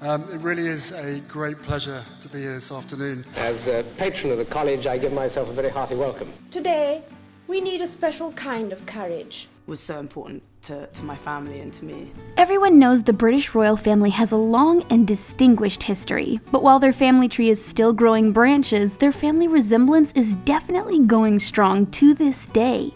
It really is a great pleasure to be here this afternoon. As a patron of the college, I give myself a very hearty welcome. Today, we need a special kind of courage. Was so important to my family and to me. Everyone knows the British royal family has a long and distinguished history, but while their family tree is still growing branches, their family resemblance is definitely going strong to this day.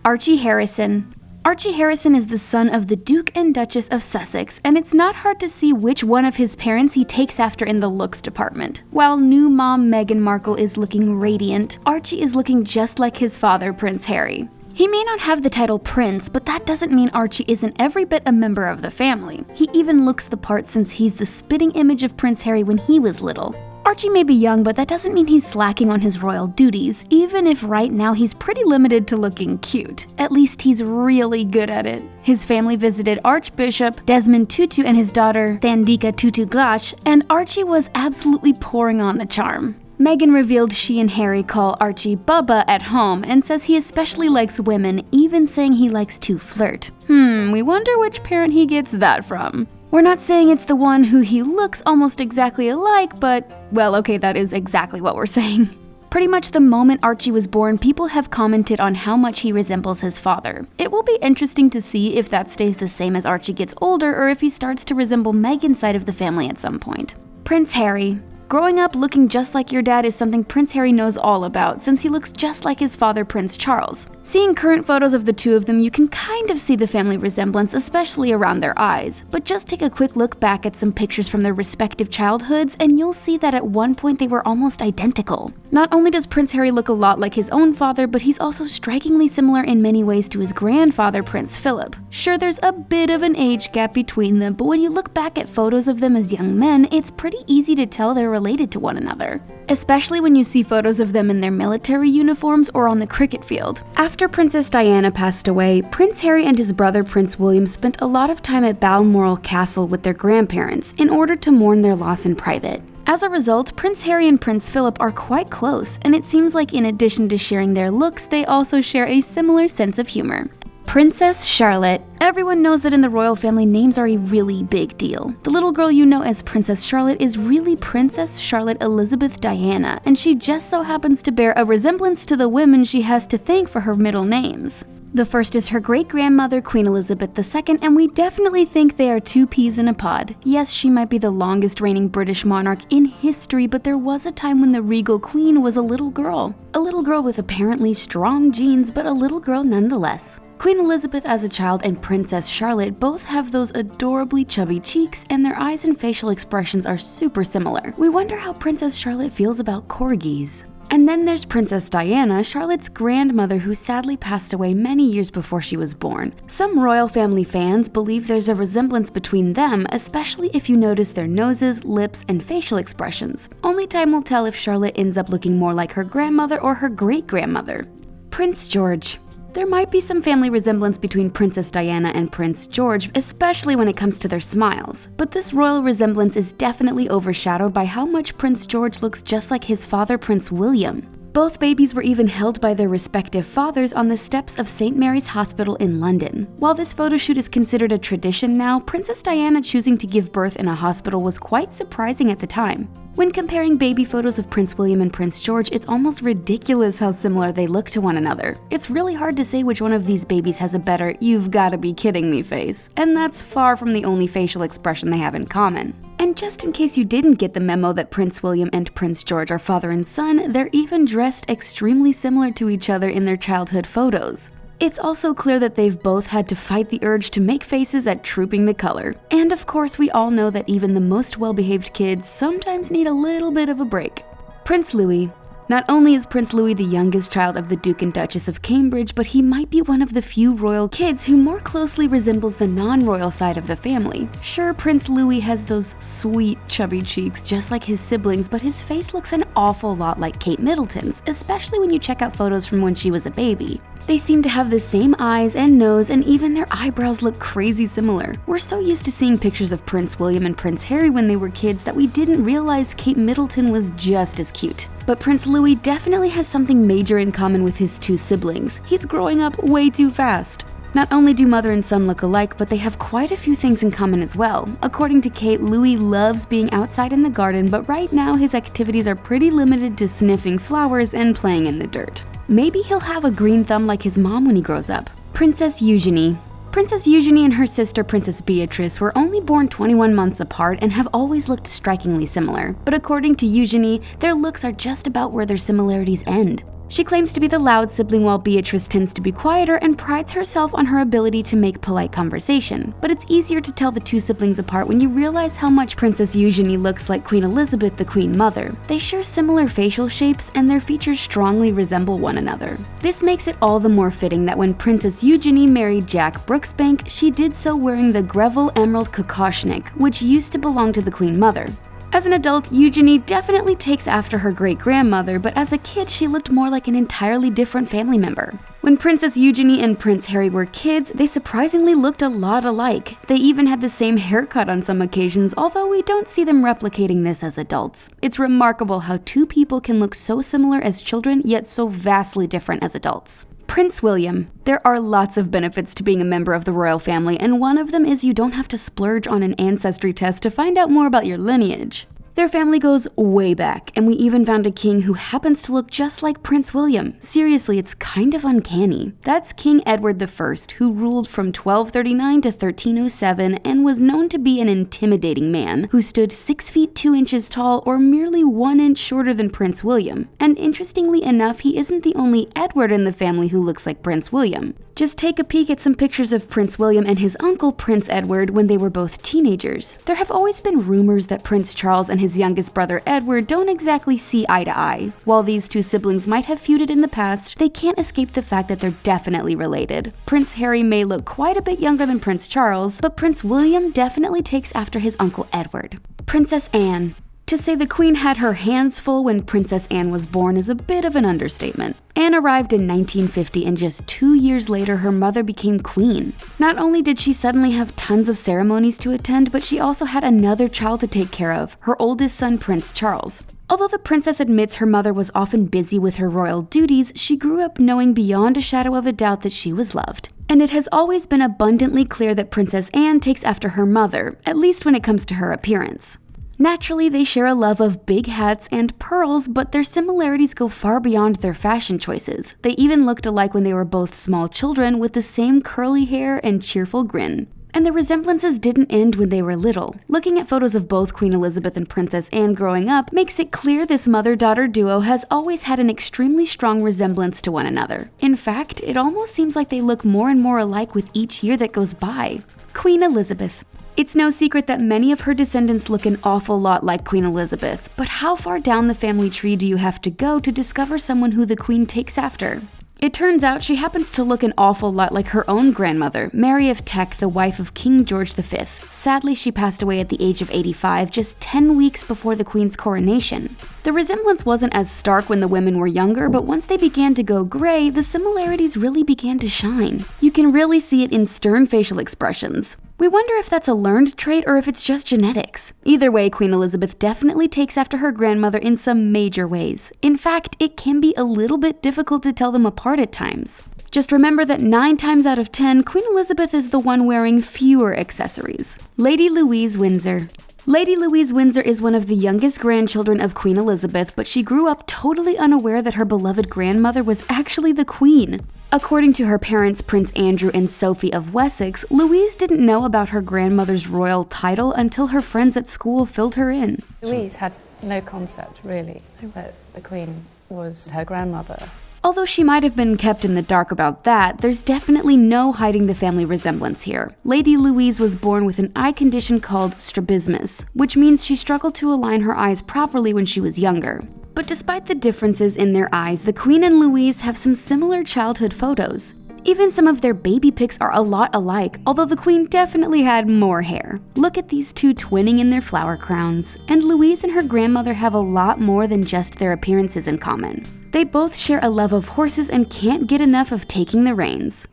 Archie Harrison. Archie Harrison is the son of the Duke and Duchess of Sussex, and it's not hard to see which one of his parents he takes after in the looks department. While new mom Meghan Markle is looking radiant, Archie is looking just like his father, Prince Harry. He may not have the title prince, but that doesn't mean Archie isn't every bit a member of the family. He even looks the part since he's the spitting image of Prince Harry when he was little. Archie may be young, but that doesn't mean he's slacking on his royal duties, even if right now he's pretty limited to looking cute. At least he's really good at it. His family visited Archbishop Desmond Tutu and his daughter Thandika Tutu Glash, and Archie was absolutely pouring on the charm. Meghan revealed she and Harry call Archie Bubba at home and says he especially likes women, even saying he likes to flirt. We wonder which parent he gets that from. We're not saying it's the one who he looks almost exactly alike, but, well, okay, that is exactly what we're saying. Pretty much the moment Archie was born, people have commented on how much he resembles his father. It will be interesting to see if that stays the same as Archie gets older or if he starts to resemble Meghan's side of the family at some point. Prince Harry. Growing up looking just like your dad is something Prince Harry knows all about, since he looks just like his father, Prince Charles. Seeing current photos of the two of them, you can kind of see the family resemblance, especially around their eyes. But just take a quick look back at some pictures from their respective childhoods, and you'll see that at one point they were almost identical. Not only does Prince Harry look a lot like his own father, but he's also strikingly similar in many ways to his grandfather, Prince Philip. Sure, there's a bit of an age gap between them, but when you look back at photos of them as young men, it's pretty easy to tell they're related to one another. Especially when you see photos of them in their military uniforms or on the cricket field. After Princess Diana passed away, Prince Harry and his brother Prince William spent a lot of time at Balmoral Castle with their grandparents in order to mourn their loss in private. As a result, Prince Harry and Prince Philip are quite close, and it seems like in addition to sharing their looks, they also share a similar sense of humor. Princess Charlotte. Everyone knows that in the royal family, names are a really big deal. The little girl you know as Princess Charlotte is really Princess Charlotte Elizabeth Diana, and she just so happens to bear a resemblance to the women she has to thank for her middle names. The first is her great-grandmother, Queen Elizabeth II, and we definitely think they are two peas in a pod. Yes, she might be the longest reigning British monarch in history, but there was a time when the regal queen was a little girl. A little girl with apparently strong genes, but a little girl nonetheless. Queen Elizabeth as a child and Princess Charlotte both have those adorably chubby cheeks, and their eyes and facial expressions are super similar. We wonder how Princess Charlotte feels about corgis. And then there's Princess Diana, Charlotte's grandmother, who sadly passed away many years before she was born. Some royal family fans believe there's a resemblance between them, especially if you notice their noses, lips, and facial expressions. Only time will tell if Charlotte ends up looking more like her grandmother or her great-grandmother. Prince George. There might be some family resemblance between Princess Diana and Prince George, especially when it comes to their smiles. But this royal resemblance is definitely overshadowed by how much Prince George looks just like his father, Prince William. Both babies were even held by their respective fathers on the steps of St. Mary's Hospital in London. While this photo shoot is considered a tradition now, Princess Diana choosing to give birth in a hospital was quite surprising at the time. When comparing baby photos of Prince William and Prince George, it's almost ridiculous how similar they look to one another. It's really hard to say which one of these babies has a better "you've gotta be kidding me" face, and that's far from the only facial expression they have in common. And just in case you didn't get the memo that Prince William and Prince George are father and son, they're even dressed extremely similar to each other in their childhood photos. It's also clear that they've both had to fight the urge to make faces at Trooping the Color. And of course, we all know that even the most well-behaved kids sometimes need a little bit of a break. Prince Louis. Not only is Prince Louis the youngest child of the Duke and Duchess of Cambridge, but he might be one of the few royal kids who more closely resembles the non-royal side of the family. Sure, Prince Louis has those sweet, chubby cheeks just like his siblings, but his face looks an awful lot like Kate Middleton's, especially when you check out photos from when she was a baby. They seem to have the same eyes and nose, and even their eyebrows look crazy similar. We're so used to seeing pictures of Prince William and Prince Harry when they were kids that we didn't realize Kate Middleton was just as cute. But Prince Louis definitely has something major in common with his two siblings. He's growing up way too fast. Not only do mother and son look alike, but they have quite a few things in common as well. According to Kate, Louis loves being outside in the garden, but right now his activities are pretty limited to sniffing flowers and playing in the dirt. Maybe he'll have a green thumb like his mom when he grows up. Princess Eugenie. Princess Eugenie and her sister Princess Beatrice were only born 21 months apart and have always looked strikingly similar, but according to Eugenie, their looks are just about where their similarities end. She claims to be the loud sibling while Beatrice tends to be quieter and prides herself on her ability to make polite conversation. But it's easier to tell the two siblings apart when you realize how much Princess Eugenie looks like Queen Elizabeth, the Queen Mother. They share similar facial shapes and their features strongly resemble one another. This makes it all the more fitting that when Princess Eugenie married Jack Brooksbank, she did so wearing the Greville Emerald Kokoshnik, which used to belong to the Queen Mother. As an adult, Eugenie definitely takes after her great-grandmother, but as a kid she looked more like an entirely different family member. When Princess Eugenie and Prince Harry were kids, they surprisingly looked a lot alike. They even had the same haircut on some occasions, although we don't see them replicating this as adults. It's remarkable how two people can look so similar as children, yet so vastly different as adults. Prince William. There are lots of benefits to being a member of the royal family, and one of them is you don't have to splurge on an ancestry test to find out more about your lineage. Their family goes way back, and we even found a king who happens to look just like Prince William. Seriously, it's kind of uncanny. That's King Edward I, who ruled from 1239 to 1307 and was known to be an intimidating man who stood 6 feet 2 inches tall or merely 1 inch shorter than Prince William. And interestingly enough, he isn't the only Edward in the family who looks like Prince William. Just take a peek at some pictures of Prince William and his uncle Prince Edward when they were both teenagers. There have always been rumors that Prince Charles and his youngest brother Edward don't exactly see eye to eye. While these two siblings might have feuded in the past, they can't escape the fact that they're definitely related. Prince Harry may look quite a bit younger than Prince Charles, but Prince William definitely takes after his uncle Edward. Princess Anne. To say the Queen had her hands full when Princess Anne was born is a bit of an understatement. Anne arrived in 1950 and just 2 years later her mother became queen. Not only did she suddenly have tons of ceremonies to attend, but she also had another child to take care of, her oldest son Prince Charles. Although the princess admits her mother was often busy with her royal duties, she grew up knowing beyond a shadow of a doubt that she was loved. And it has always been abundantly clear that Princess Anne takes after her mother, at least when it comes to her appearance. Naturally, they share a love of big hats and pearls, but their similarities go far beyond their fashion choices. They even looked alike when they were both small children with the same curly hair and cheerful grin. And the resemblances didn't end when they were little. Looking at photos of both Queen Elizabeth and Princess Anne growing up makes it clear this mother-daughter duo has always had an extremely strong resemblance to one another. In fact, it almost seems like they look more and more alike with each year that goes by. Queen Elizabeth. It's no secret that many of her descendants look an awful lot like Queen Elizabeth, but how far down the family tree do you have to go to discover someone who the Queen takes after? It turns out she happens to look an awful lot like her own grandmother, Mary of Teck, the wife of King George V. Sadly, she passed away at the age of 85, just 10 weeks before the Queen's coronation. The resemblance wasn't as stark when the women were younger, but once they began to go gray, the similarities really began to shine. You can really see it in stern facial expressions. We wonder if that's a learned trait or if it's just genetics. Either way, Queen Elizabeth definitely takes after her grandmother in some major ways. In fact, it can be a little bit difficult to tell them apart at times. Just remember that 9 times out of 10, Queen Elizabeth is the one wearing fewer accessories. Lady Louise Windsor. Lady Louise Windsor is one of the youngest grandchildren of Queen Elizabeth, but she grew up totally unaware that her beloved grandmother was actually the Queen. According to her parents, Prince Andrew and Sophie of Wessex, Louise didn't know about her grandmother's royal title until her friends at school filled her in. Louise had no concept, really, that the Queen was her grandmother. Although she might have been kept in the dark about that, there's definitely no hiding the family resemblance here. Lady Louise was born with an eye condition called strabismus, which means she struggled to align her eyes properly when she was younger. But despite the differences in their eyes, the Queen and Louise have some similar childhood photos. Even some of their baby pics are a lot alike, although the Queen definitely had more hair. Look at these two twinning in their flower crowns. And Louise and her grandmother have a lot more than just their appearances in common. They both share a love of horses and can't get enough of taking the reins.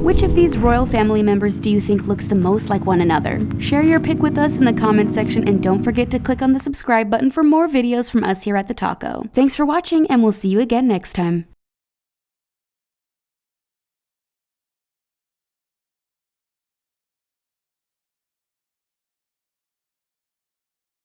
Which of these royal family members do you think looks the most like one another? Share your pick with us in the comments section and don't forget to click on the subscribe button for more videos from us here at The Taco. Thanks for watching and we'll see you again next time.